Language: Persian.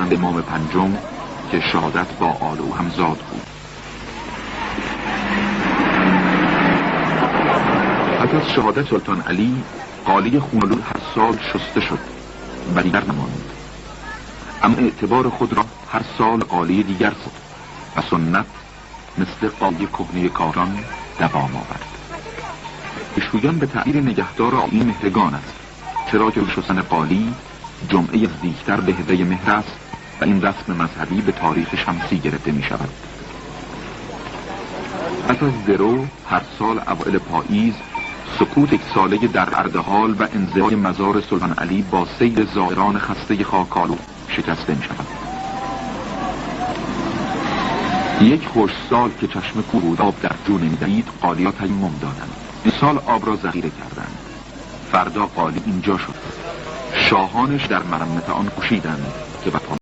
فرزند امام پنجم که شهادت با آل او همزاد بود. پس از شهادت سلطان علی قالی خونالود هر سال شسته شد و دیگر نماند، اما اعتبار خود را هر سال قالی دیگر شد و سنت مثل قالی کهنه کاران دوام آورد. پیشگویان به تعبیر نگهدار عالی مهرگان است، چرا که شستن قالی جمعه نزدیکتر به 17 مهر است و این رسم مذهبی به تاریخ شمسی گرفته می شود. پس از درو هر سال اوایل پاییز سکوت یک ساله در اردحال و انزوای مزار سلطان علی با سیل زائران خسته خاکالود شکسته می شود. یک خوش سال که چشم کورود آب در جو نمی‌دهید قالی ها تیمم دادند. این سال آب را ذخیره کردند، فردا قالی اینجا شد. شاهانش در مرمت آن کوشیدند که